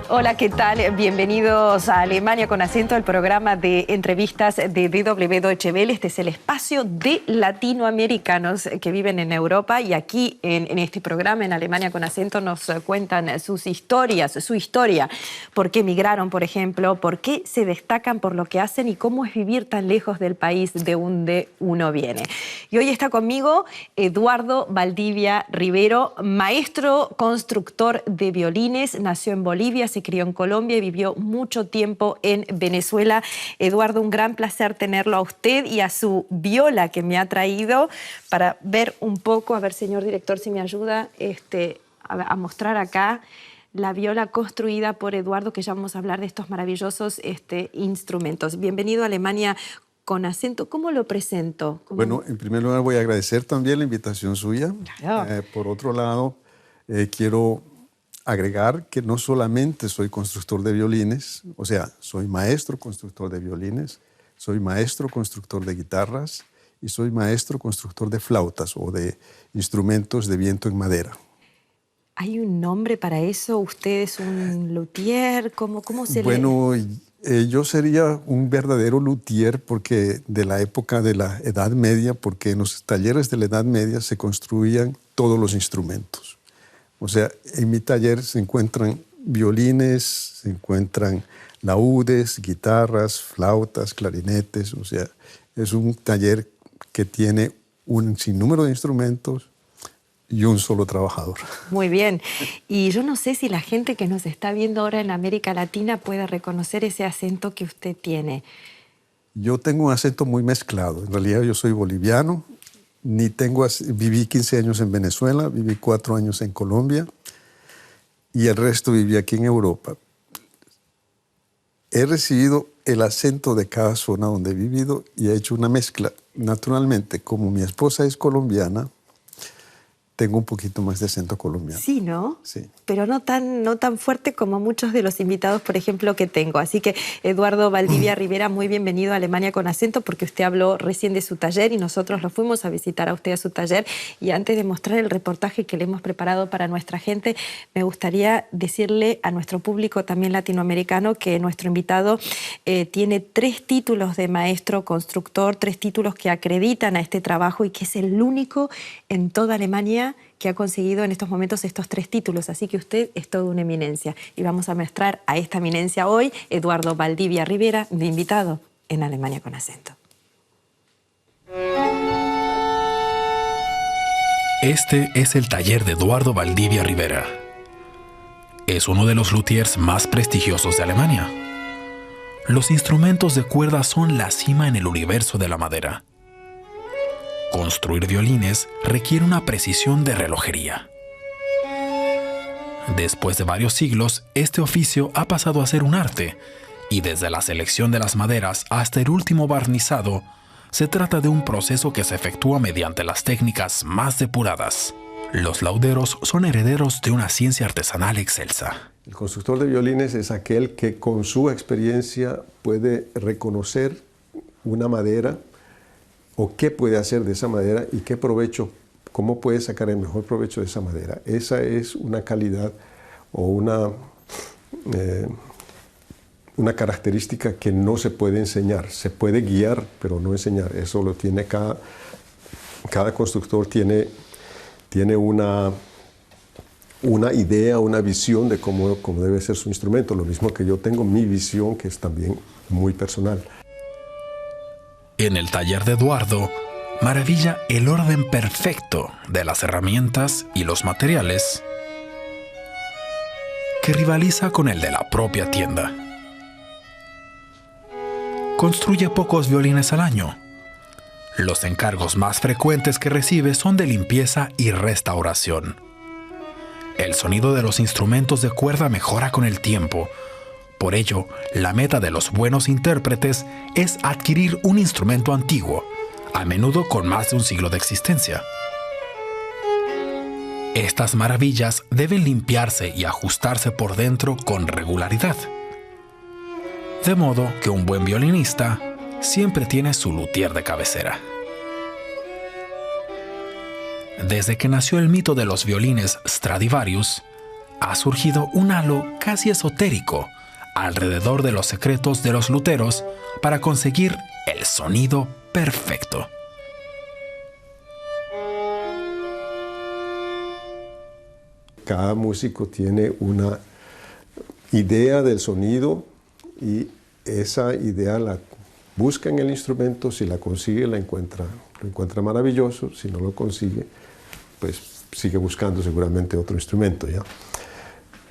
Hola, ¿qué tal? Bienvenidos a Alemania con acento, el programa de entrevistas de DW Deutsche Welle. Este es el espacio de latinoamericanos que viven en Europa y aquí en este programa, en Alemania con acento, nos cuentan sus historias, su historia. ¿Por qué emigraron, por ejemplo? ¿Por qué se destacan por lo que hacen? ¿Y cómo es vivir tan lejos del país de donde uno viene? Y hoy está conmigo Eduardo Valdivia Rivero, maestro constructor de violines, nació en Bolivia, se crió en Colombia y vivió mucho tiempo en Venezuela. Eduardo, un gran placer tenerlo a usted y a su viola que me ha traído para ver un poco, a ver, señor director, si me ayuda a mostrar acá la viola construida por Eduardo, que ya vamos a hablar de estos maravillosos instrumentos. Bienvenido a Alemania con acento. ¿Cómo lo presento? Bueno, en primer lugar voy a agradecer también la invitación suya. Claro. Por otro lado, quiero agregar que no solamente soy constructor de violines, o sea, soy maestro constructor de violines, soy maestro constructor de guitarras y soy maestro constructor de flautas o de instrumentos de viento en madera. ¿Hay un nombre para eso? ¿Usted es un luthier? ¿Cómo se Bueno, yo sería un verdadero luthier porque de la época de la Edad Media, porque en los talleres de la Edad Media se construían todos los instrumentos. O sea, en mi taller se encuentran violines, se encuentran laúdes, guitarras, flautas, clarinetes. O sea, es un taller que tiene un sinnúmero de instrumentos y un solo trabajador. Muy bien. Y yo no sé si la gente que nos está viendo ahora en América Latina puede reconocer ese acento que usted tiene. Yo tengo un acento muy mezclado. En realidad yo soy boliviano. Viví 15 años en Venezuela, viví 4 años en Colombia y el resto viví aquí en Europa. He recibido el acento de cada zona donde he vivido y he hecho una mezcla. Naturalmente, como mi esposa es colombiana, tengo un poquito más de acento colombiano. Sí, ¿no? Sí. Pero no tan fuerte como muchos de los invitados, por ejemplo, que tengo. Así que, Eduardo Valdivia Rivera, muy bienvenido a Alemania con acento, porque usted habló recién de su taller y nosotros lo fuimos a visitar a usted a su taller. Y antes de mostrar el reportaje que le hemos preparado para nuestra gente, me gustaría decirle a nuestro público también latinoamericano que nuestro invitado tiene 3 títulos de maestro constructor, 3 títulos que acreditan a este trabajo y que es el único en toda Alemania que ha conseguido en estos momentos estos 3 títulos. Así que usted es toda una eminencia. Y vamos a mostrar a esta eminencia hoy, Eduardo Valdivia Rivera, de invitado en Alemania con acento. Este es el taller de Eduardo Valdivia Rivera. Es uno de los luthiers más prestigiosos de Alemania. Los instrumentos de cuerda son la cima en el universo de la madera. Construir violines requiere una precisión de relojería. Después de varios siglos, este oficio ha pasado a ser un arte, y desde la selección de las maderas hasta el último barnizado, se trata de un proceso que se efectúa mediante las técnicas más depuradas. Los lauderos son herederos de una ciencia artesanal excelsa. El constructor de violines es aquel que con su experiencia puede reconocer una madera o qué puede hacer de esa madera y qué provecho, cómo puede sacar el mejor provecho de esa madera. Esa es una calidad o una característica que no se puede enseñar. Se puede guiar, pero no enseñar. Eso lo tiene cada constructor tiene una idea, una visión de cómo debe ser su instrumento. Lo mismo que yo tengo mi visión, que es también muy personal. En el taller de Eduardo, maravilla el orden perfecto de las herramientas y los materiales que rivaliza con el de la propia tienda. Construye pocos violines al año. Los encargos más frecuentes que recibe son de limpieza y restauración. El sonido de los instrumentos de cuerda mejora con el tiempo. Por ello, la meta de los buenos intérpretes es adquirir un instrumento antiguo, a menudo con más de un siglo de existencia. Estas maravillas deben limpiarse y ajustarse por dentro con regularidad. De modo que un buen violinista siempre tiene su luthier de cabecera. Desde que nació el mito de los violines Stradivarius, ha surgido un halo casi esotérico alrededor de los secretos de los luteros para conseguir el sonido perfecto. Cada músico tiene una idea del sonido y esa idea la busca en el instrumento. Si la consigue, lo encuentra maravilloso. Si no lo consigue, pues sigue buscando seguramente otro instrumento, ¿ya?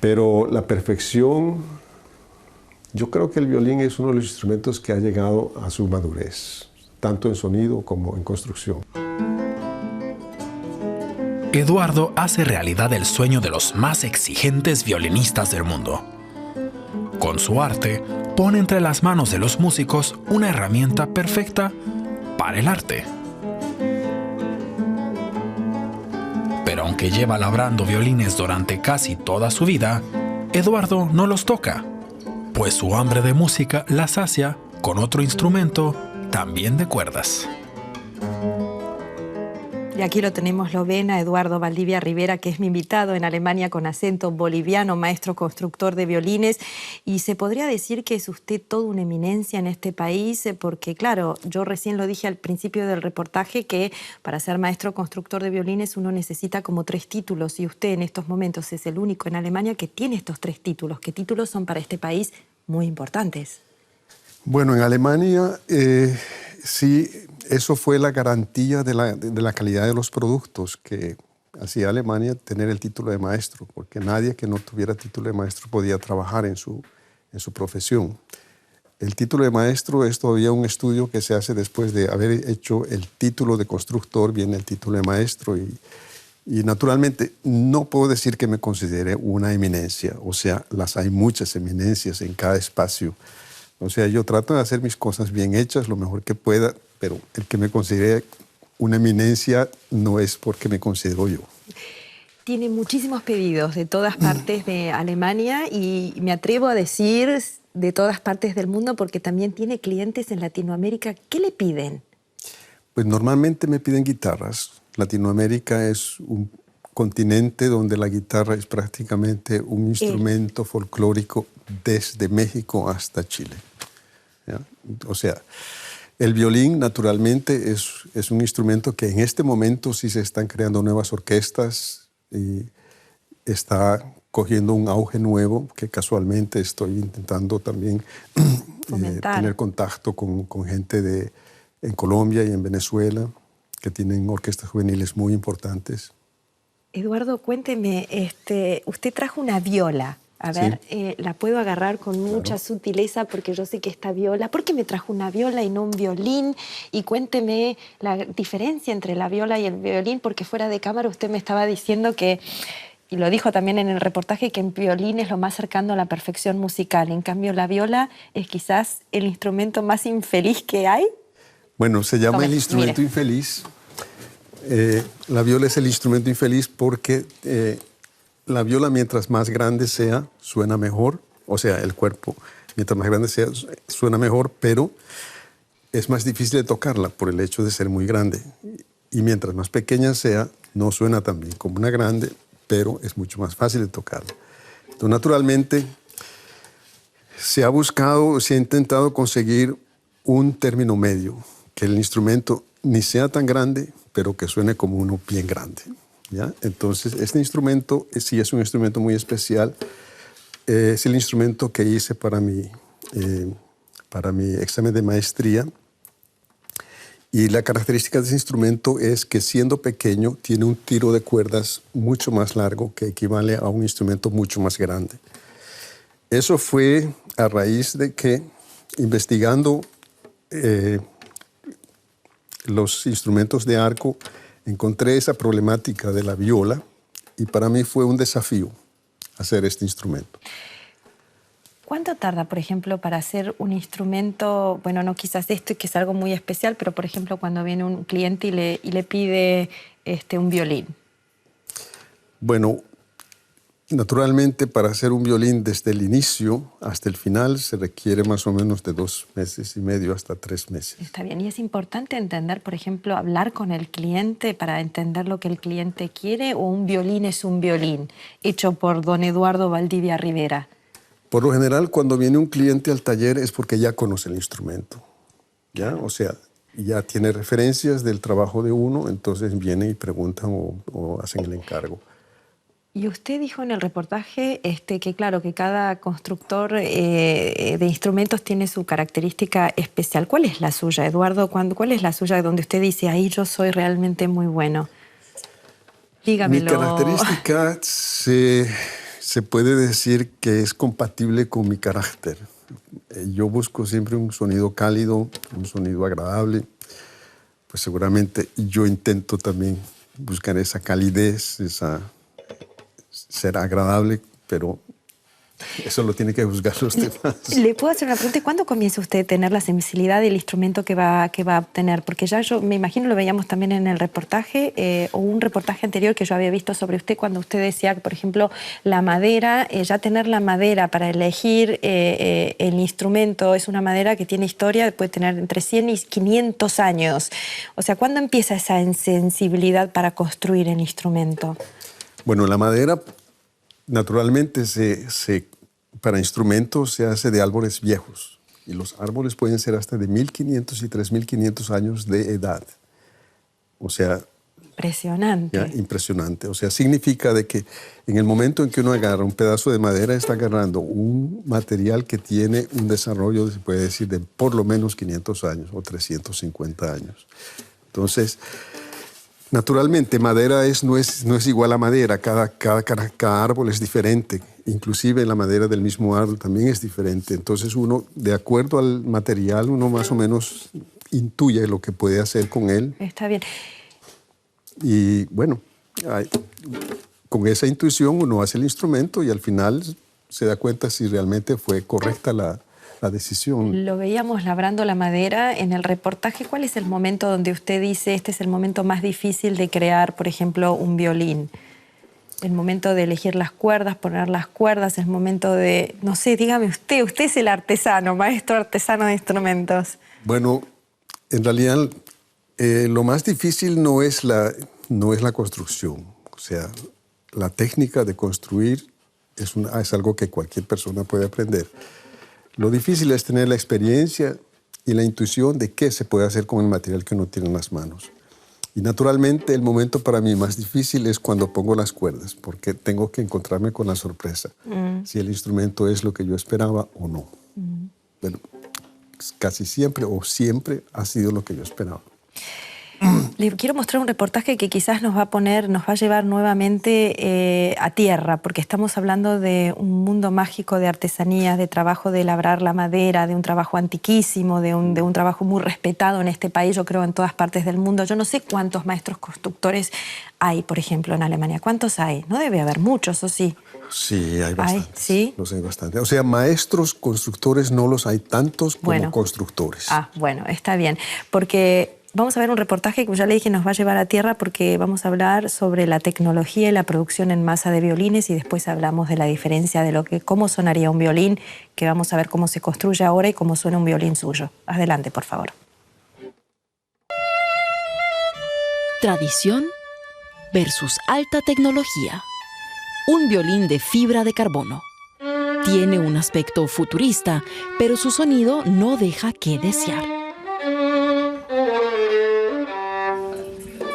Pero la perfección, yo creo que el violín es uno de los instrumentos que ha llegado a su madurez, tanto en sonido como en construcción. Eduardo hace realidad el sueño de los más exigentes violinistas del mundo. Con su arte, pone entre las manos de los músicos una herramienta perfecta para el arte. Pero aunque lleva labrando violines durante casi toda su vida, Eduardo no los toca, pues su hambre de música la sacia con otro instrumento también de cuerdas. Y aquí lo tenemos, lo ven a Eduardo Valdivia Rivera, que es mi invitado en Alemania con acento boliviano, maestro constructor de violines. Y se podría decir que es usted toda una eminencia en este país, porque claro, yo recién lo dije al principio del reportaje, que para ser maestro constructor de violines uno necesita como 3 títulos. Y usted en estos momentos es el único en Alemania que tiene estos 3 títulos. ¿Qué títulos son para este país muy importantes? Bueno, en Alemania sí, eso fue la garantía de la calidad de los productos que hacía Alemania, tener el título de maestro, porque nadie que no tuviera título de maestro podía trabajar en su profesión. El título de maestro es todavía un estudio que se hace después de haber hecho el título de constructor, viene el título de maestro y naturalmente no puedo decir que me considere una eminencia, o sea, hay muchas eminencias en cada espacio. O sea, yo trato de hacer mis cosas bien hechas, lo mejor que pueda, pero el que me considere una eminencia no es porque me considero yo. Tiene muchísimos pedidos de todas partes de Alemania y me atrevo a decir de todas partes del mundo porque también tiene clientes en Latinoamérica. ¿Qué le piden? Pues normalmente me piden guitarras. Latinoamérica es un continente donde la guitarra es prácticamente un instrumento folclórico desde México hasta Chile, ¿ya? O sea, el violín naturalmente es un instrumento que en este momento sí se están creando nuevas orquestas y está cogiendo un auge nuevo que casualmente estoy intentando también tener contacto con gente en Colombia y en Venezuela que tienen orquestas juveniles muy importantes. Eduardo, cuénteme, usted trajo una viola. A ver, sí. La puedo agarrar con mucha sutileza porque yo sé que esta viola... ¿Por qué me trajo una viola y no un violín? Y cuénteme la diferencia entre la viola y el violín, porque fuera de cámara usted me estaba diciendo que, y lo dijo también en el reportaje, que el violín es lo más cercano a la perfección musical. En cambio, la viola es quizás el instrumento más infeliz que hay. Bueno, se llama el instrumento infeliz. La viola es el instrumento infeliz porque la viola, mientras más grande sea, suena mejor. O sea, el cuerpo, mientras más grande sea, suena mejor, pero es más difícil de tocarla por el hecho de ser muy grande. Y mientras más pequeña sea, no suena tan bien como una grande, pero es mucho más fácil de tocarla. Entonces, naturalmente, se ha intentado conseguir un término medio, que el instrumento ni sea tan grande, pero que suene como uno bien grande, ¿ya? Entonces, este instrumento sí es un instrumento muy especial. Es el instrumento que hice para mi examen de maestría. Y la característica de ese instrumento es que, siendo pequeño, tiene un tiro de cuerdas mucho más largo que equivale a un instrumento mucho más grande. Eso fue a raíz de que, investigando los instrumentos de arco, encontré esa problemática de la viola y para mí fue un desafío hacer este instrumento. ¿Cuánto tarda, por ejemplo, para hacer un instrumento? Bueno, no quizás esto, que es algo muy especial, pero por ejemplo, cuando viene un cliente y le pide un violín. Bueno, Naturalmente, para hacer un violín desde el inicio hasta el final se requiere más o menos de 2 meses y medio hasta 3 meses. Está bien. Y es importante entender, por ejemplo, hablar con el cliente para entender lo que el cliente quiere, o un violín es un violín, hecho por don Eduardo Valdivia Rivera. Por lo general, cuando viene un cliente al taller es porque ya conoce el instrumento, ¿ya? O sea, ya tiene referencias del trabajo de uno, entonces viene y preguntan o hacen el encargo. Y usted dijo en el reportaje que, claro, que cada constructor de instrumentos tiene su característica especial. ¿Cuál es la suya, Eduardo? ¿Cuál es la suya donde usted dice, ahí yo soy realmente muy bueno? Dígamelo. Mi característica se puede decir que es compatible con mi carácter. Yo busco siempre un sonido cálido, un sonido agradable. Pues seguramente yo intento también buscar esa calidez, ser agradable, pero eso lo tiene que juzgar los demás. ¿Le puedo hacer una pregunta? ¿Cuándo comienza usted a tener la sensibilidad del instrumento que va a obtener? Porque ya yo me imagino, lo veíamos también en el reportaje, o un reportaje anterior que yo había visto sobre usted, cuando usted decía que, por ejemplo, la madera, ya tener la madera para elegir el instrumento es una madera que tiene historia, puede tener entre 100 y 500 años. O sea, ¿cuándo empieza esa sensibilidad para construir el instrumento? Bueno, la madera naturalmente para instrumentos se hace de árboles viejos, y los árboles pueden ser hasta de 1500 y 3500 años de edad. O sea, impresionante. ¿ya? Impresionante. O sea, significa de que en el momento en que uno agarra un pedazo de madera, está agarrando un material que tiene un desarrollo, se puede decir, de por lo menos 500 años o 350 años. Entonces, naturalmente, madera no es igual a madera. Cada árbol es diferente. Inclusive la madera del mismo árbol también es diferente. Entonces uno, de acuerdo al material, uno más o menos intuye lo que puede hacer con él. Está bien. Y bueno, con esa intuición uno hace el instrumento y al final se da cuenta si realmente fue correcta la decisión. Lo veíamos labrando la madera en el reportaje. ¿Cuál es el momento donde usted dice, este es el momento más difícil de crear, por ejemplo, un violín? El momento de elegir las cuerdas, poner las cuerdas, el momento de, no sé, dígame usted es el artesano, maestro artesano de instrumentos. Bueno, en realidad lo más difícil no es la construcción. O sea, la técnica de construir es algo que cualquier persona puede aprender. Lo difícil es tener la experiencia y la intuición de qué se puede hacer con el material que uno tiene en las manos. Y naturalmente el momento para mí más difícil es cuando pongo las cuerdas, porque tengo que encontrarme con la sorpresa, si el instrumento es lo que yo esperaba o no. Bueno, casi siempre o siempre ha sido lo que yo esperaba. Le quiero mostrar un reportaje que quizás nos va a llevar nuevamente a tierra, porque estamos hablando de un mundo mágico de artesanías, de trabajo de labrar la madera, de un trabajo antiquísimo, de un trabajo muy respetado en este país, yo creo en todas partes del mundo. Yo no sé cuántos maestros constructores hay, por ejemplo, en Alemania. ¿Cuántos hay? No debe haber muchos, ¿o sí? Sí, hay bastantes. ¿Sí? Los hay bastantes. O sea, maestros constructores no los hay tantos como constructores. Bueno, está bien, porque vamos a ver un reportaje que, como ya le dije, nos va a llevar a tierra, porque vamos a hablar sobre la tecnología y la producción en masa de violines, y después hablamos de la diferencia de cómo sonaría un violín, que vamos a ver cómo se construye ahora y cómo suena un violín suyo. Adelante, por favor. Tradición versus alta tecnología. Un violín de fibra de carbono. Tiene un aspecto futurista, pero su sonido no deja que desear.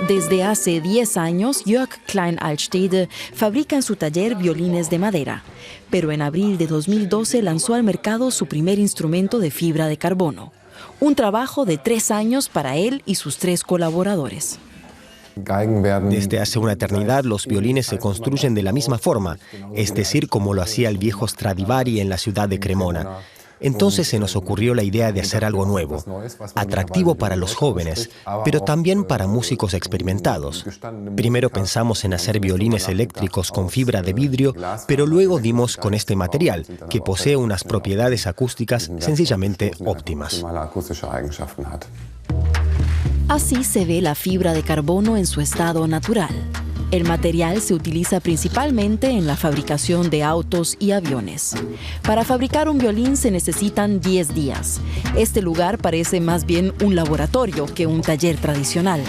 Desde hace 10 años, Jörg Klein-Altstede fabrica en su taller violines de madera, pero en abril de 2012 lanzó al mercado su primer instrumento de fibra de carbono. Un trabajo de 3 años para él y sus 3 colaboradores. Desde hace una eternidad los violines se construyen de la misma forma, es decir, como lo hacía el viejo Stradivari en la ciudad de Cremona. Entonces se nos ocurrió la idea de hacer algo nuevo, atractivo para los jóvenes, pero también para músicos experimentados. Primero pensamos en hacer violines eléctricos con fibra de vidrio, pero luego dimos con este material, que posee unas propiedades acústicas sencillamente óptimas. Así se ve la fibra de carbono en su estado natural. El material se utiliza principalmente en la fabricación de autos y aviones. Para fabricar un violín se necesitan 10 días. Este lugar parece más bien un laboratorio que un taller tradicional.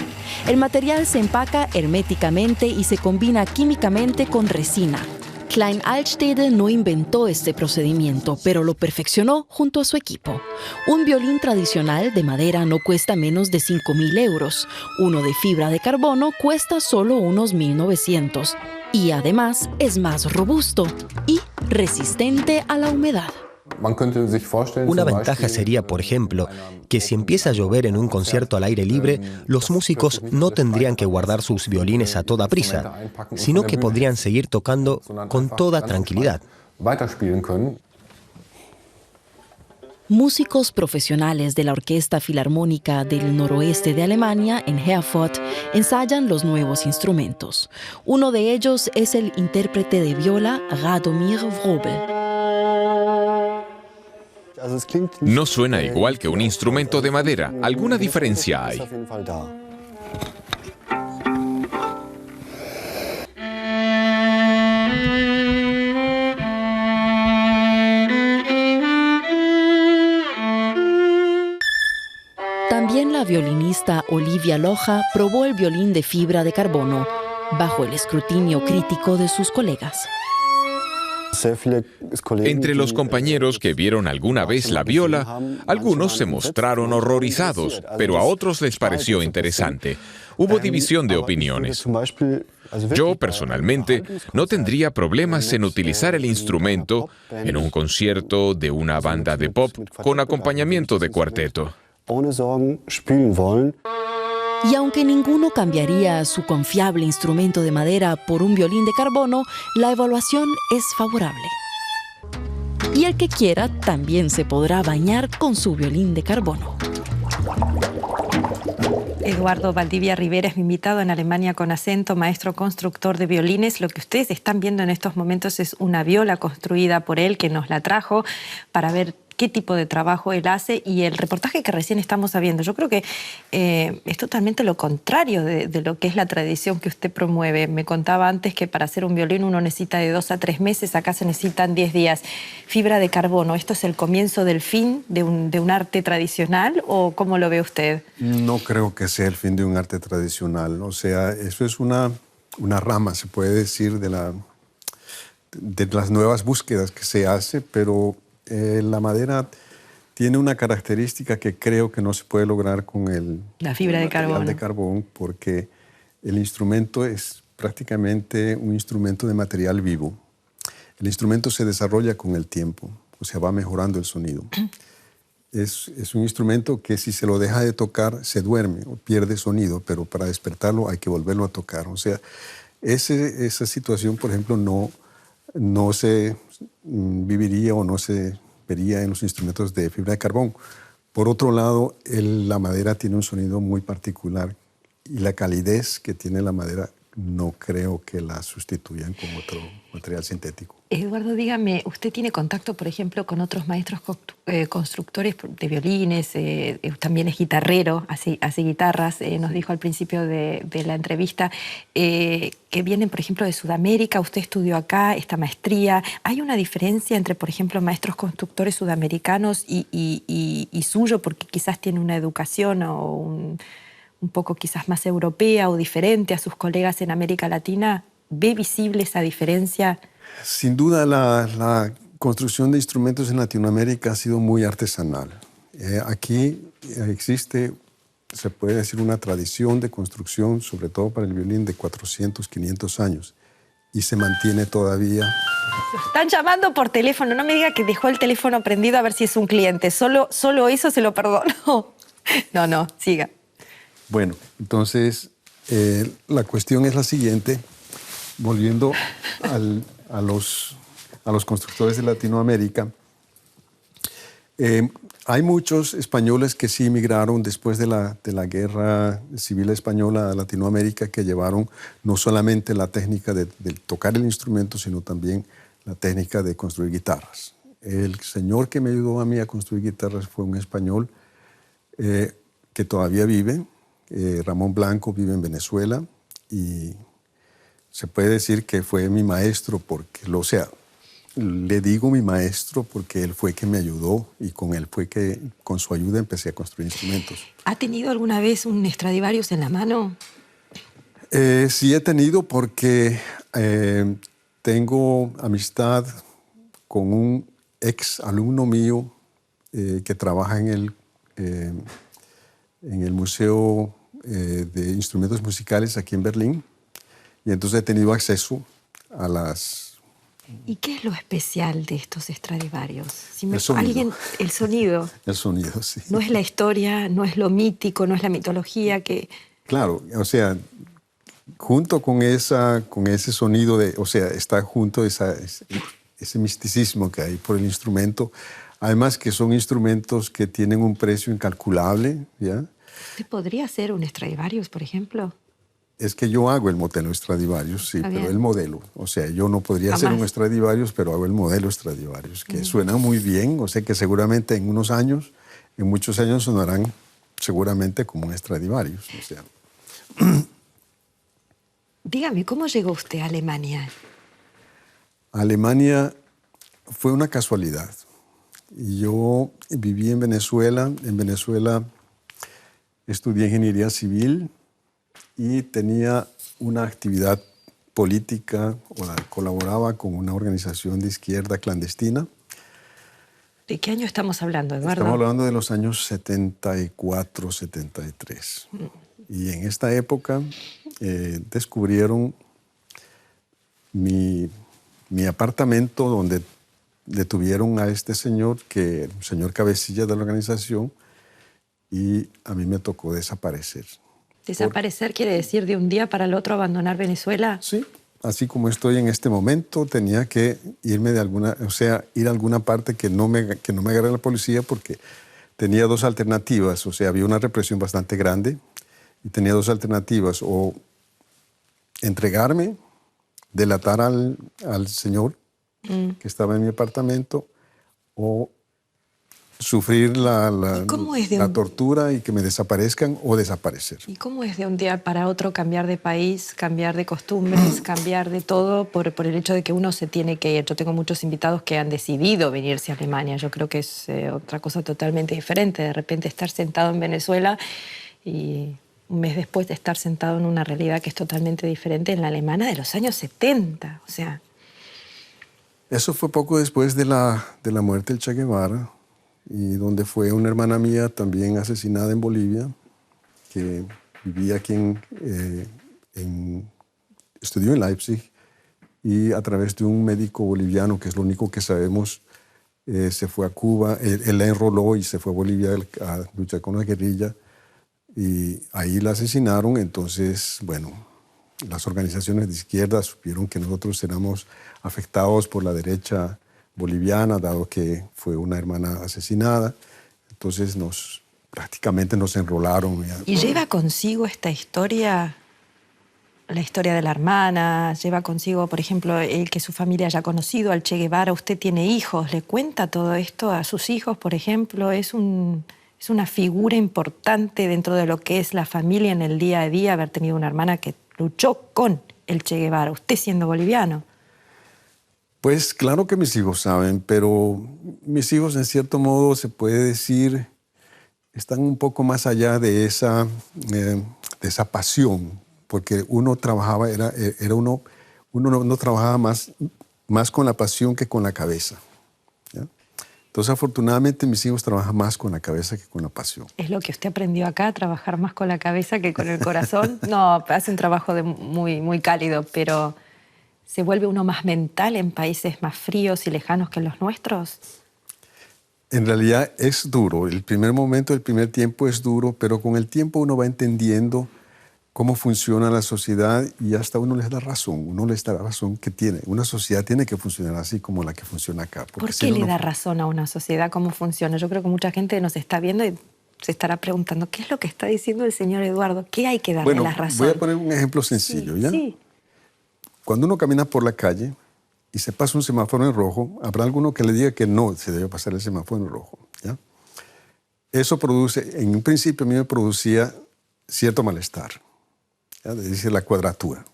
El material se empaca herméticamente y se combina químicamente con resina. Klein Alstede no inventó este procedimiento, pero lo perfeccionó junto a su equipo. Un violín tradicional de madera no cuesta menos de 5.000 euros. Uno de fibra de carbono cuesta solo unos 1.900. Y además es más robusto y resistente a la humedad. Una ventaja sería, por ejemplo, que si empieza a llover en un concierto al aire libre, los músicos no tendrían que guardar sus violines a toda prisa, sino que podrían seguir tocando con toda tranquilidad. Músicos profesionales de la Orquesta Filarmónica del Noroeste de Alemania, en Herford, ensayan los nuevos instrumentos. Uno de ellos es el intérprete de viola Radomir Wrobel. No suena igual que un instrumento de madera. ¿Alguna diferencia hay? También la violinista Olivia Loja probó el violín de fibra de carbono, bajo el escrutinio crítico de sus colegas. Entre los compañeros que vieron alguna vez la viola, algunos se mostraron horrorizados, pero a otros les pareció interesante. Hubo división de opiniones. Yo, personalmente, no tendría problemas en utilizar el instrumento en un concierto de una banda de pop con acompañamiento de cuarteto. Y aunque ninguno cambiaría su confiable instrumento de madera por un violín de carbono, la evaluación es favorable. Y el que quiera también se podrá bañar con su violín de carbono. Eduardo Valdivia Rivera es mi invitado en Alemania con acento, maestro constructor de violines. Lo que ustedes están viendo en estos momentos es una viola construida por él, que nos la trajo para ver qué tipo de trabajo él hace, y el reportaje que recién estamos viendo, yo creo que es totalmente lo contrario de lo que es la tradición que usted promueve. Me contaba antes que para hacer un violín uno necesita de 2 a 3 meses, acá se necesitan 10 días. Fibra de carbono, ¿esto es el comienzo del fin de un arte tradicional o cómo lo ve usted? No creo que sea el fin de un arte tradicional. O sea, eso es una rama, se puede decir, de las nuevas búsquedas que se hace, pero la madera tiene una característica que creo que no se puede lograr con la fibra de carbono. De carbón, porque el instrumento es prácticamente un instrumento de material vivo. El instrumento se desarrolla con el tiempo, o sea, va mejorando el sonido. Es un instrumento que si se lo deja de tocar se duerme o pierde sonido, pero para despertarlo hay que volverlo a tocar. O sea, esa situación, por ejemplo, no se viviría o no se vería en los instrumentos de fibra de carbón. Por otro lado, la madera tiene un sonido muy particular y la calidez que tiene la madera no creo que la sustituyan con otro material sintético. Eduardo, dígame, ¿usted tiene contacto, por ejemplo, con otros maestros constructores de violines? También es guitarrero, hace guitarras, nos dijo al principio de la entrevista, que vienen, por ejemplo, de Sudamérica. Usted estudió acá esta maestría. ¿Hay una diferencia entre, por ejemplo, maestros constructores sudamericanos y suyo, porque quizás tiene una educación o un poco quizás más europea o diferente a sus colegas en América Latina? ¿Ve visible esa diferencia? Sin duda, la construcción de instrumentos en Latinoamérica ha sido muy artesanal. Aquí existe, se puede decir, una tradición de construcción, sobre todo para el violín, de 400, 500 años. Y se mantiene todavía. Lo están llamando por teléfono. No me diga que dejó el teléfono prendido a ver si es un cliente. Solo eso se lo perdono. No, siga. Bueno, entonces, la cuestión es la siguiente. Volviendo a los constructores de Latinoamérica, hay muchos españoles que sí emigraron después de la Guerra Civil Española a Latinoamérica, que llevaron no solamente la técnica de tocar el instrumento, sino también la técnica de construir guitarras. El señor que me ayudó a mí a construir guitarras fue un español que todavía vive, Ramón Blanco, vive en Venezuela, y se puede decir que fue mi maestro, porque, o sea, le digo mi maestro porque él fue que me ayudó y con él fue que, con su ayuda, empecé a construir instrumentos. ¿Ha tenido alguna vez un Stradivarius en la mano? Sí he tenido porque tengo amistad con un ex alumno mío que trabaja en el Museo de Instrumentos Musicales aquí en Berlín, y entonces he tenido acceso a las... ¿Y qué es lo especial de estos Stradivarius? El sonido. El sonido. El sonido, sí. No es la historia, no es lo mítico, no es la mitología que... Claro, o sea, junto con ese sonido, o sea, está junto ese misticismo que hay por el instrumento. Además que son instrumentos que tienen un precio incalculable, ¿ya? ¿Usted podría hacer un Stradivarius, por ejemplo? Es que yo hago el modelo Stradivarius, sí, pero el modelo. O sea, yo no podría hacer un Stradivarius, pero hago el modelo Stradivarius, que suena muy bien. O sea, que seguramente en muchos años sonarán seguramente como un Stradivarius. O sea. Dígame, ¿cómo llegó usted a Alemania? Alemania fue una casualidad. Yo viví en Venezuela. En Venezuela estudié ingeniería civil y tenía una actividad política, colaboraba con una organización de izquierda clandestina. ¿De qué año estamos hablando, Eduardo? Estamos hablando de los años 74, 73. Y en esta época descubrieron mi apartamento donde detuvieron a este señor, un señor cabecilla de la organización, y a mí me tocó desaparecer. ¿Desaparecer quiere decir de un día para el otro abandonar Venezuela? Sí, así como estoy en este momento, tenía que irme ir a alguna parte que no me agarre la policía, porque tenía dos alternativas. O sea, había una represión bastante grande y tenía dos alternativas: o entregarme, delatar al señor que estaba en mi apartamento, o sufrir la tortura y que me desaparezcan, o desaparecer. ¿Y cómo es de un día para otro cambiar de país, cambiar de costumbres, cambiar de todo por el hecho de que uno se tiene que ir? Yo tengo muchos invitados que han decidido venirse a Alemania. Yo creo que es otra cosa totalmente diferente. De repente estar sentado en Venezuela y un mes después de estar sentado en una realidad que es totalmente diferente en la alemana de los años 70. O sea... Eso fue poco después de la muerte del Che Guevara, y donde fue una hermana mía también asesinada en Bolivia, que vivía aquí estudió en Leipzig, y a través de un médico boliviano, que es lo único que sabemos, se fue a Cuba. Él la enroló y se fue a Bolivia a luchar con la guerrilla, y ahí la asesinaron. Entonces, bueno, las organizaciones de izquierda supieron que nosotros éramos afectados por la derecha boliviana, dado que fue una hermana asesinada. Entonces prácticamente nos enrolaron. ¿Y lleva consigo esta historia, la historia de la hermana? ¿Lleva consigo, por ejemplo, el que su familia haya conocido al Che Guevara? ¿Usted tiene hijos? ¿Le cuenta todo esto a sus hijos, por ejemplo? ¿Es una figura importante dentro de lo que es la familia en el día a día, haber tenido una hermana que luchó con el Che Guevara, usted siendo boliviano? Pues claro que mis hijos saben, pero mis hijos, en cierto modo, se puede decir, están un poco más allá de esa pasión, porque uno trabajaba, uno no trabajaba más con la pasión que con la cabeza, ¿ya? Entonces, afortunadamente, mis hijos trabajan más con la cabeza que con la pasión. ¿Es lo que usted aprendió acá, trabajar más con la cabeza que con el corazón? No, hace un trabajo muy, muy cálido, pero... ¿se vuelve uno más mental en países más fríos y lejanos que los nuestros? En realidad es duro. El primer tiempo es duro, pero con el tiempo uno va entendiendo cómo funciona la sociedad, y hasta uno les da razón que tiene. Una sociedad tiene que funcionar así como la que funciona acá. ¿Por qué le da razón a una sociedad cómo funciona? Yo creo que mucha gente nos está viendo y se estará preguntando, ¿qué es lo que está diciendo el señor Eduardo? ¿Qué hay que darle la razón? Voy a poner un ejemplo sencillo, ¿ya? Sí. Cuando uno camina por la calle y se pasa un semáforo en rojo, habrá alguno que le diga que no se debe pasar el semáforo en rojo, ¿ya? Eso produce, en un principio a mí me producía cierto malestar, ¿ya? Es decir, la cuadratura.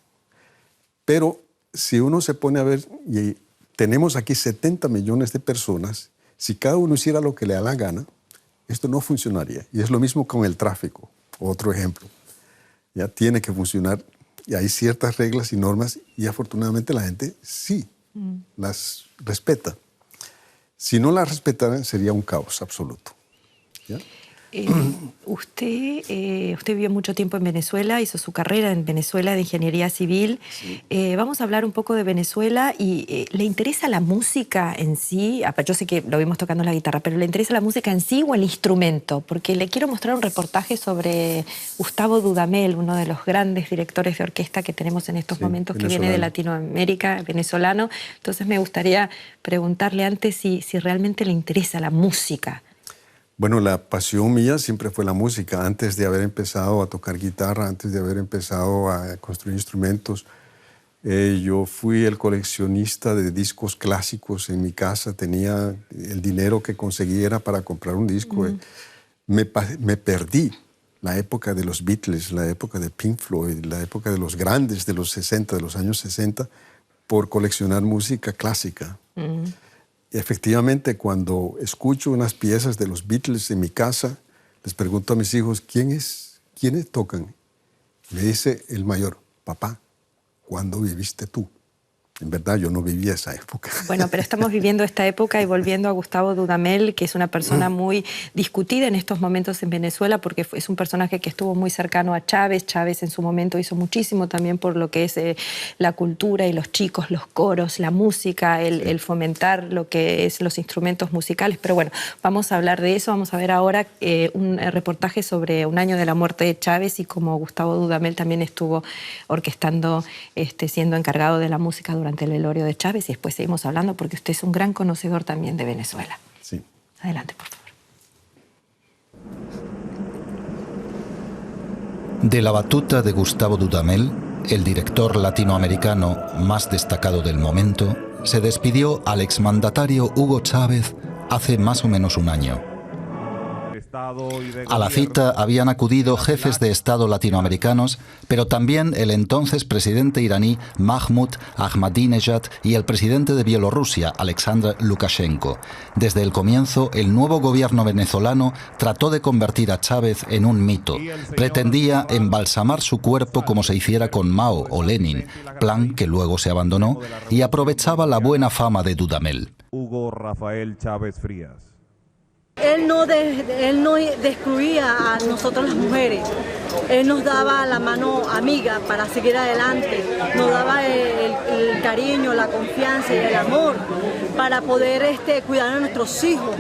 Pero si uno se pone a ver, y tenemos aquí 70 millones de personas, si cada uno hiciera lo que le da la gana, esto no funcionaría. Y es lo mismo con el tráfico, otro ejemplo. Ya tiene que funcionar y hay ciertas reglas y normas y afortunadamente la gente sí las respeta. Si no las respetaran sería un caos absoluto. ¿Ya? Usted vivió mucho tiempo en Venezuela, hizo su carrera en Venezuela de ingeniería civil. Sí. Vamos a hablar un poco de Venezuela y ¿le interesa la música en sí? Yo sé que lo vimos tocando la guitarra, pero ¿le interesa la música en sí o el instrumento? Porque le quiero mostrar un reportaje sobre Gustavo Dudamel, uno de los grandes directores de orquesta que tenemos en estos momentos, que viene de Latinoamérica, venezolano. Entonces me gustaría preguntarle antes si realmente le interesa la música. Bueno, la pasión mía siempre fue la música. Antes de haber empezado a tocar guitarra, antes de haber empezado a construir instrumentos, yo fui el coleccionista de discos clásicos en mi casa. Tenía el dinero que conseguiera para comprar un disco. Me perdí la época de los Beatles, la época de Pink Floyd, la época de los grandes de los 60, de los años 60, por coleccionar música clásica. Efectivamente, cuando escucho unas piezas de los Beatles en mi casa, les pregunto a mis hijos, ¿quiénes tocan? Me dice el mayor, papá, ¿cuándo viviste tú? En verdad, yo no vivía esa época. Bueno, pero estamos viviendo esta época y volviendo a Gustavo Dudamel, que es una persona muy discutida en estos momentos en Venezuela, porque es un personaje que estuvo muy cercano a Chávez. Chávez en su momento hizo muchísimo también por lo que es la cultura y los chicos, los coros, la música, el fomentar lo que es los instrumentos musicales. Pero bueno, vamos a hablar de eso. Vamos a ver ahora un reportaje sobre un año de la muerte de Chávez y cómo Gustavo Dudamel también estuvo orquestando, siendo encargado de la música durante el velorio de Chávez, y después seguimos hablando porque usted es un gran conocedor también de Venezuela. Sí. Adelante, por favor. De la batuta de Gustavo Dudamel, el director latinoamericano más destacado del momento, se despidió al exmandatario Hugo Chávez hace más o menos un año. A la cita habían acudido jefes de Estado latinoamericanos, pero también el entonces presidente iraní Mahmoud Ahmadinejad y el presidente de Bielorrusia, Alexander Lukashenko. Desde el comienzo, el nuevo gobierno venezolano trató de convertir a Chávez en un mito. Pretendía embalsamar su cuerpo como se hiciera con Mao o Lenin, plan que luego se abandonó, y aprovechaba la buena fama de Dudamel. Hugo Rafael Chávez Frías. Él no excluía a nosotros las mujeres. Él nos daba la mano amiga para seguir adelante. Nos daba el cariño, la confianza y el amor para poder cuidar a nuestros hijos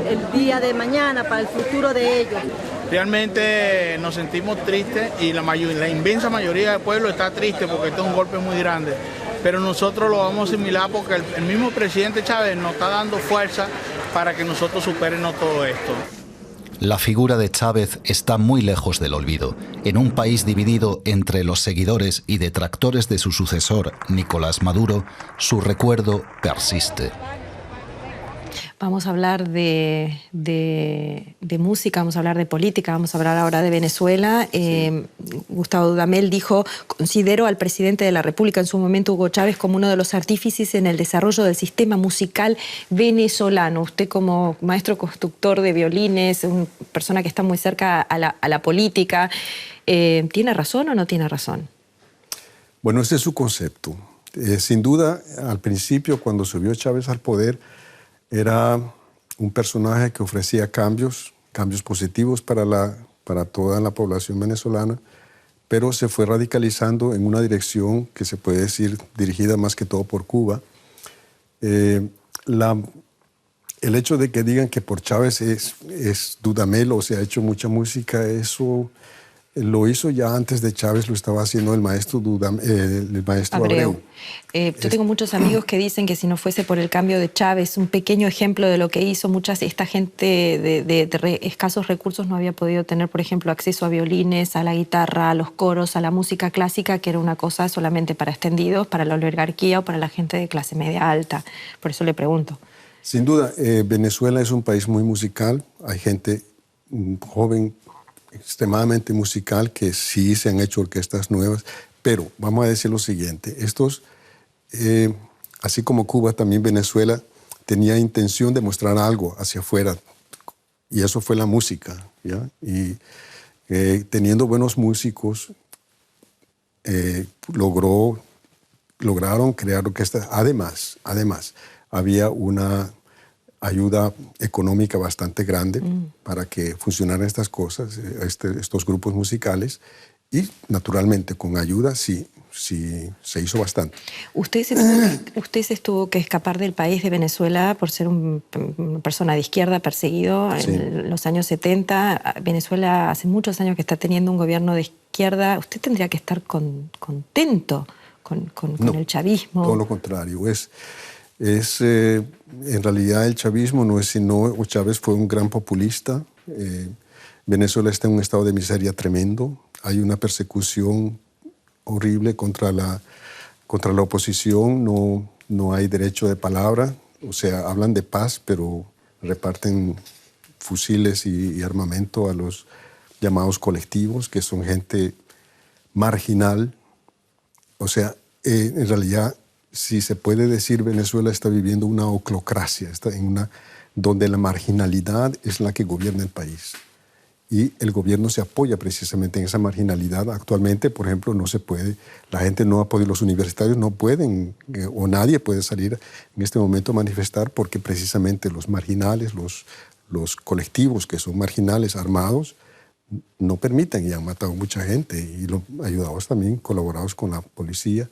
el día de mañana, para el futuro de ellos. Realmente nos sentimos tristes y la inmensa mayoría del pueblo está triste porque esto es un golpe muy grande. Pero nosotros lo vamos a asimilar porque el mismo presidente Chávez nos está dando fuerza para que nosotros superemos todo esto. La figura de Chávez está muy lejos del olvido. En un país dividido entre los seguidores y detractores de su sucesor, Nicolás Maduro, su recuerdo persiste. Vamos a hablar de música, vamos a hablar de política, vamos a hablar ahora de Venezuela. Gustavo Dudamel dijo, considero al presidente de la República en su momento, Hugo Chávez, como uno de los artífices en el desarrollo del sistema musical venezolano. Usted como maestro constructor de violines, una persona que está muy cerca a la política, ¿tiene razón o no tiene razón? Bueno, ese es su concepto. Sin duda, al principio, cuando subió Chávez al poder, era un personaje que ofrecía cambios positivos para toda la población venezolana, pero se fue radicalizando en una dirección que se puede decir dirigida más que todo por Cuba. El hecho de que digan que por Chávez es Dudamel o se ha hecho mucha música, eso lo hizo ya antes de Chávez, lo estaba haciendo el maestro Abreu. Yo tengo muchos amigos que dicen que si no fuese por el cambio de Chávez, un pequeño ejemplo de lo que hizo, esta gente de escasos recursos no había podido tener, por ejemplo, acceso a violines, a la guitarra, a los coros, a la música clásica, que era una cosa solamente para extendidos, para la oligarquía o para la gente de clase media alta. Por eso le pregunto. Sin duda, Venezuela es un país muy musical, hay gente joven extremadamente musical, que sí se han hecho orquestas nuevas, Pero vamos a decir lo siguiente, así como Cuba, también Venezuela tenía intención de mostrar algo hacia afuera, y eso fue la música, ¿ya? Y teniendo buenos músicos, lograron crear orquestas. Además, había una ayuda económica bastante grande para que funcionaran estas cosas, estos grupos musicales, y naturalmente con ayuda sí se hizo bastante. Usted se tuvo que escapar del país de Venezuela por ser una persona de izquierda perseguido en los años 70. Venezuela hace muchos años que está teniendo un gobierno de izquierda. Usted tendría que estar contento con el chavismo. Todo lo contrario. En realidad el chavismo no es sino... Chávez fue un gran populista. Venezuela está en un estado de miseria tremendo. Hay una persecución horrible contra la oposición. No hay derecho de palabra. O sea, hablan de paz, pero reparten fusiles y armamento a los llamados colectivos, que son gente marginal. O sea, en realidad, si se puede decir, Venezuela está viviendo una oclocracia, donde la marginalidad es la que gobierna el país. Y el gobierno se apoya precisamente en esa marginalidad. Actualmente, por ejemplo, no se puede, la gente no ha podido, los universitarios no pueden, o nadie puede salir en este momento a manifestar, porque precisamente los marginales, los colectivos que son marginales, armados, no permiten, y han matado mucha gente, y ayudados también, colaborados con la policía.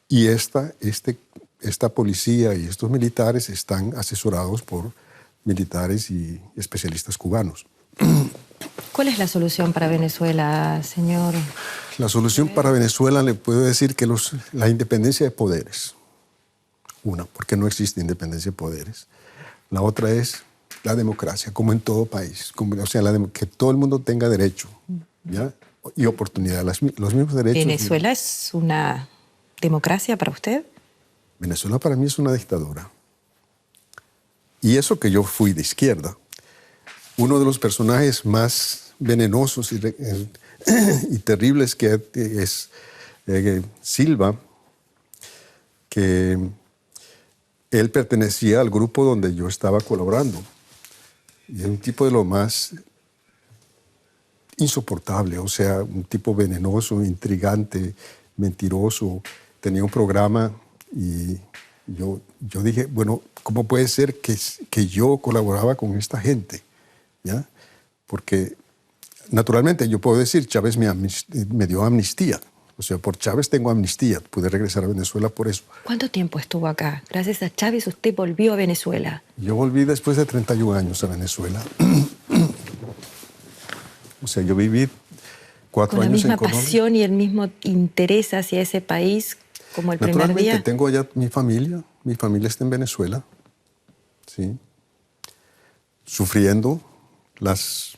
Y esta policía y estos militares están asesorados por militares y especialistas cubanos. ¿Cuál es la solución para Venezuela, señor? La solución para Venezuela, le puedo decir que la independencia de poderes. Una, porque no existe independencia de poderes. La otra es la democracia, como en todo país. O sea, que todo el mundo tenga derecho, ¿ya? Y oportunidad, los mismos derechos. ¿Venezuela es una democracia para usted? Venezuela para mí es una dictadura. Y eso que yo fui de izquierda. Uno de los personajes más venenosos y terribles que es Silva, que él pertenecía al grupo donde yo estaba colaborando. Y es un tipo de lo más insoportable, o sea, un tipo venenoso, intrigante, mentiroso. Tenía un programa y yo dije, bueno, ¿cómo puede ser que yo colaboraba con esta gente? ¿Ya? Porque naturalmente yo puedo decir, Chávez me dio amnistía. O sea, por Chávez tengo amnistía. Pude regresar a Venezuela por eso. ¿Cuánto tiempo estuvo acá? Gracias a Chávez usted volvió a Venezuela. Yo volví después de 31 años a Venezuela. O sea, yo viví 4 años en Colombia. ¿Con la misma pasión y el mismo interés hacia ese país como el primer día? Naturalmente, tengo allá mi familia. Mi familia está en Venezuela. Sí. Sufriendo las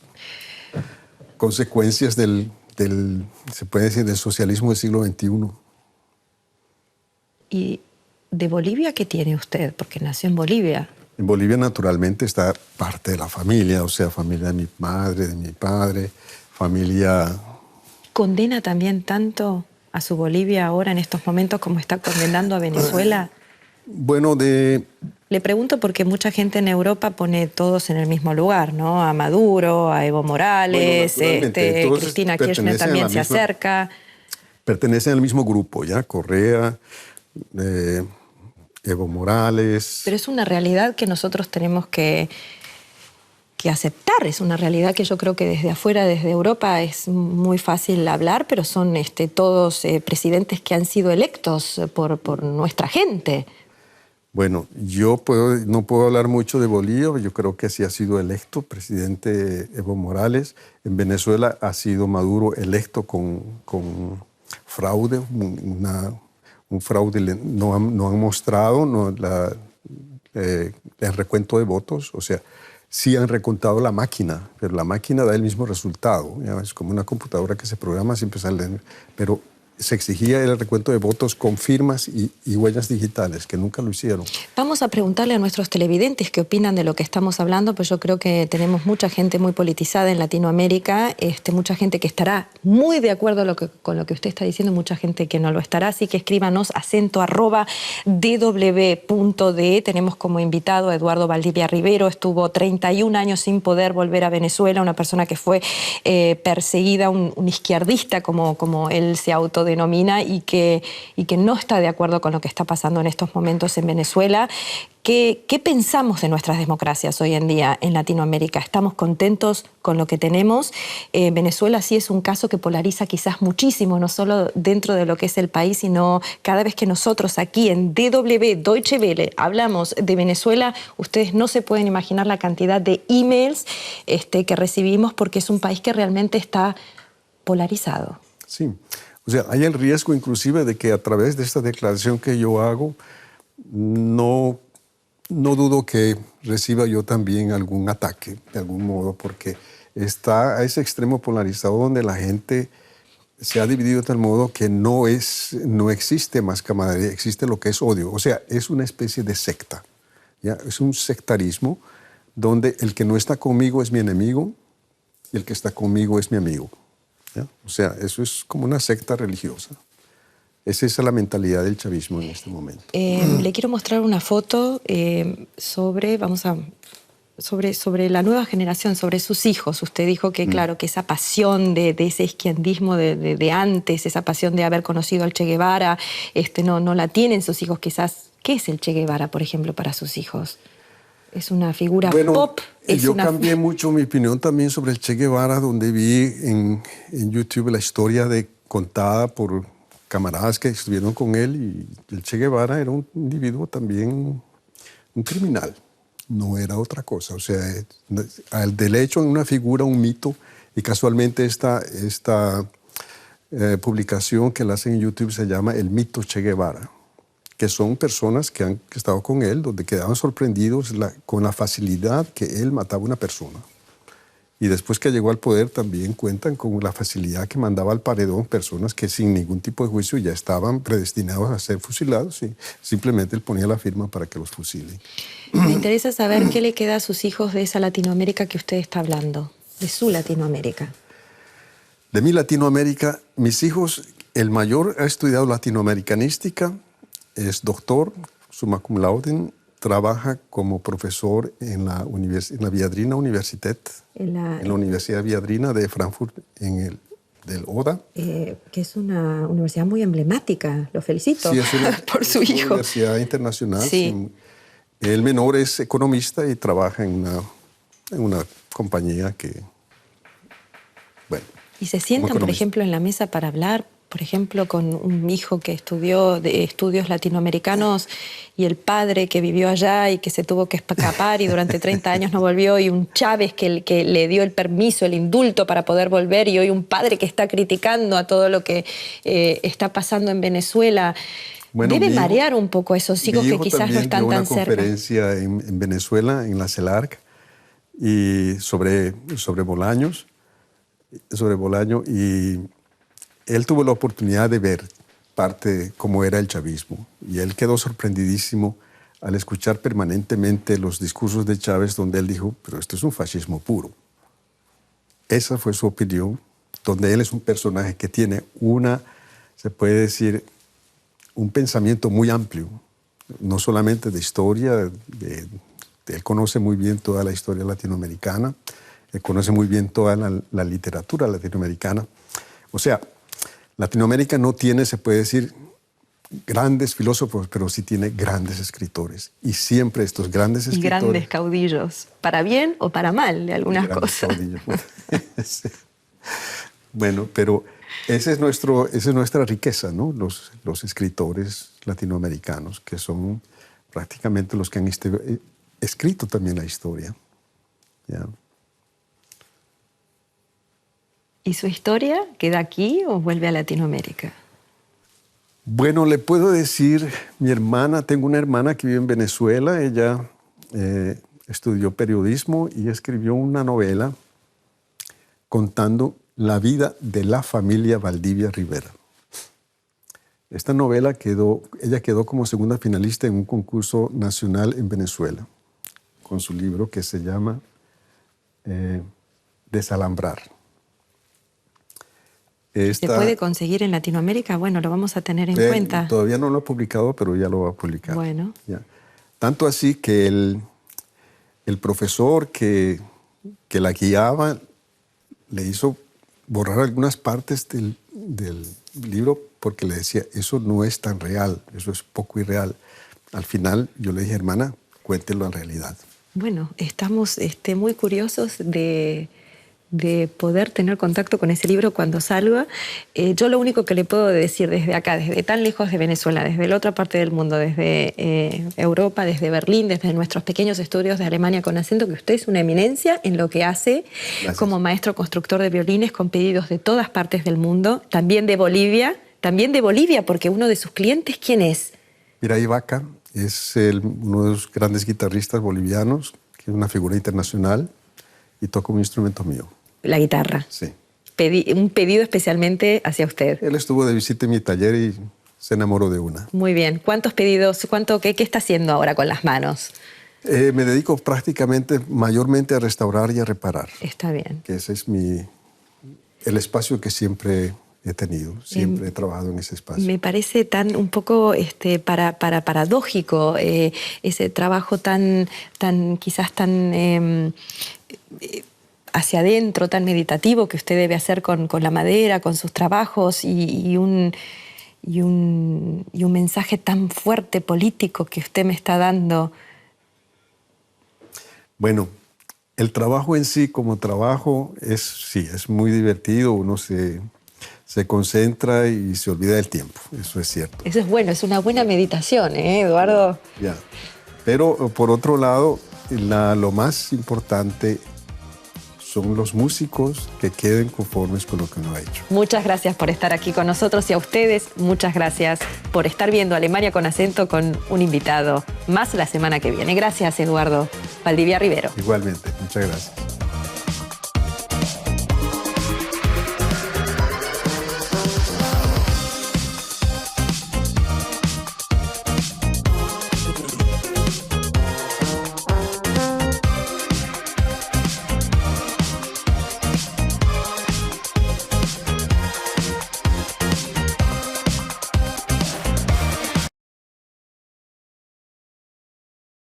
consecuencias se puede decir, del socialismo del siglo XXI. ¿Y de Bolivia qué tiene usted? Porque nació en Bolivia. En Bolivia, naturalmente, está parte de la familia, o sea, familia de mi madre, de mi padre, familia... ¿Condena también tanto a su Bolivia ahora, en estos momentos, como está condenando a Venezuela? Bueno, Le pregunto porque mucha gente en Europa pone todos en el mismo lugar, ¿no? A Maduro, a Evo Morales, bueno, Cristina Kirchner también se acerca. Pertenecen al mismo grupo, ¿ya? Correa, Evo Morales. Pero es una realidad que nosotros tenemos que aceptar. Es una realidad que yo creo que desde afuera, desde Europa, es muy fácil hablar, pero son todos presidentes que han sido electos por nuestra gente. Bueno, yo no puedo hablar mucho de Bolivia. Yo creo que sí ha sido electo presidente Evo Morales. En Venezuela ha sido Maduro electo con fraude, un fraude. No han mostrado el recuento de votos. O sea, sí han recontado la máquina, pero la máquina da el mismo resultado. ¿Ya? Es como una computadora que se programa, siempre sale. Pero se exigía el recuento de votos con firmas y huellas digitales, que nunca lo hicieron. Vamos a preguntarle a nuestros televidentes qué opinan de lo que estamos hablando, pues yo creo que tenemos mucha gente muy politizada en Latinoamérica, mucha gente que estará muy de acuerdo con lo que usted está diciendo, mucha gente que no lo estará, así que escríbanos @dw.de. Tenemos como invitado a Eduardo Valdivia Rivero, estuvo 31 años sin poder volver a Venezuela, una persona que fue perseguida, un izquierdista como él se autodenomina, y que no está de acuerdo con lo que está pasando en estos momentos en Venezuela. ¿Qué pensamos de nuestras democracias hoy en día en Latinoamérica? ¿Estamos contentos con lo que tenemos? Venezuela sí es un caso que polariza quizás muchísimo, no solo dentro de lo que es el país, sino cada vez que nosotros aquí en DW Deutsche Welle hablamos de Venezuela, ustedes no se pueden imaginar la cantidad de emails que recibimos, porque es un país que realmente está polarizado. Sí. O sea, hay el riesgo inclusive de que a través de esta declaración que yo hago, no dudo que reciba yo también algún ataque, de algún modo, porque está a ese extremo polarizado donde la gente se ha dividido de tal modo que no existe más camaradería, existe lo que es odio. O sea, es una especie de secta, ¿ya? Es un sectarismo donde el que no está conmigo es mi enemigo y el que está conmigo es mi amigo. ¿Ya? O sea, eso es como una secta religiosa. Esa es la mentalidad del chavismo en este momento. Le quiero mostrar una foto sobre la nueva generación, sobre sus hijos. Usted dijo que, claro, que esa pasión de ese izquierdismo de antes, esa pasión de haber conocido al Che Guevara, no la tienen sus hijos quizás. ¿Qué es el Che Guevara, por ejemplo, para sus hijos? ¿Es una figura pop? Yo cambié mucho mi opinión también sobre el Che Guevara, donde vi en YouTube la historia contada por camaradas que estuvieron con él, y el Che Guevara era un individuo también, un criminal, no era otra cosa. O sea, del hecho en una figura, un mito, y casualmente esta publicación que la hacen en YouTube se llama El mito Che Guevara, que son personas que han estado con él, donde quedaban sorprendidos con la facilidad que él mataba a una persona. Y después que llegó al poder también cuentan con la facilidad que mandaba al paredón personas que sin ningún tipo de juicio ya estaban predestinados a ser fusilados, y simplemente él ponía la firma para que los fusilen. Me interesa saber qué le queda a sus hijos de esa Latinoamérica que usted está hablando, de su Latinoamérica. De mi Latinoamérica, mis hijos, el mayor ha estudiado latinoamericanística, es doctor, summa cum laude, trabaja como profesor en la Viadrina Universität, en la Universidad Viadrina de Frankfurt, del ODA. Que es una universidad muy emblemática, lo felicito, sí, por su hijo. Una universidad internacional. Sí. El menor es economista y trabaja en una compañía que, bueno. ¿Y se sientan, por ejemplo, en la mesa para hablar? Por ejemplo, con un hijo que estudió de estudios latinoamericanos y el padre que vivió allá y que se tuvo que escapar y durante 30 años no volvió, y un Chávez que le dio el permiso, el indulto para poder volver, y hoy un padre que está criticando a todo lo que está pasando en Venezuela. Bueno, debe marear un poco a esos hijos que quizás no están tan cerca. Una conferencia en Venezuela, en la CELARC, y sobre Bolaño, y él tuvo la oportunidad de ver parte de cómo era el chavismo, y él quedó sorprendidísimo al escuchar permanentemente los discursos de Chávez, donde él dijo, pero esto es un fascismo puro. Esa fue su opinión, donde él es un personaje que tiene se puede decir, un pensamiento muy amplio, no solamente de historia, él conoce muy bien toda la historia latinoamericana, él conoce muy bien toda la literatura latinoamericana. O sea, Latinoamérica no tiene, se puede decir, grandes filósofos, pero sí tiene grandes escritores. Y siempre estos grandes escritores... Y grandes caudillos, para bien o para mal de algunas cosas. Sí. Bueno, pero esa es nuestra riqueza, ¿no? Los escritores latinoamericanos, que son prácticamente los que han escrito también la historia. ¿Ya? ¿Y su historia queda aquí o vuelve a Latinoamérica? Bueno, le puedo decir, tengo una hermana que vive en Venezuela, ella estudió periodismo y escribió una novela contando la vida de la familia Valdivia Rivera. Esta novela ella quedó como segunda finalista en un concurso nacional en Venezuela, con su libro que se llama Desalambrar. ¿Se puede conseguir en Latinoamérica? Bueno, lo vamos a tener en cuenta. Todavía no lo ha publicado, pero ya lo va a publicar. Bueno. Ya. Tanto así que el profesor que la guiaba le hizo borrar algunas partes del libro porque le decía, eso no es tan real, eso es poco irreal. Al final yo le dije, hermana, cuéntelo en realidad. Bueno, estamos muy curiosos de poder tener contacto con ese libro cuando salga. Yo lo único que le puedo decir desde acá, desde tan lejos de Venezuela, desde la otra parte del mundo, desde Europa, desde Berlín, desde nuestros pequeños estudios de Alemania con acento, que usted es una eminencia en lo que hace. Gracias. Como maestro constructor de violines con pedidos de todas partes del mundo, también de Bolivia, porque uno de sus clientes, ¿quién es? Miray Vaca es uno de los grandes guitarristas bolivianos, que es una figura internacional y toca un instrumento mío. La guitarra. Sí. Un pedido especialmente hacia usted. Él estuvo de visita en mi taller y se enamoró de una. Muy bien. ¿Cuántos pedidos? ¿Qué está haciendo ahora con las manos? Me dedico mayormente a restaurar y a reparar. Está bien. Que ese es el espacio que siempre he tenido. Siempre he trabajado en ese espacio. Me parece un poco paradójico ese trabajo quizás tan hacia adentro, tan meditativo que usted debe hacer con la madera, con sus trabajos y un mensaje tan fuerte político que usted me está dando. Bueno, el trabajo en sí como trabajo es muy divertido, uno se concentra y se olvida del tiempo, eso es cierto. Eso es bueno, es una buena meditación, Eduardo? Ya. Pero por otro lado, lo más importante son los músicos que queden conformes con lo que uno ha hecho. Muchas gracias por estar aquí con nosotros y a ustedes muchas gracias por estar viendo Alemania con acento con un invitado más la semana que viene. Gracias, Eduardo Valdivia Rivero. Igualmente, muchas gracias.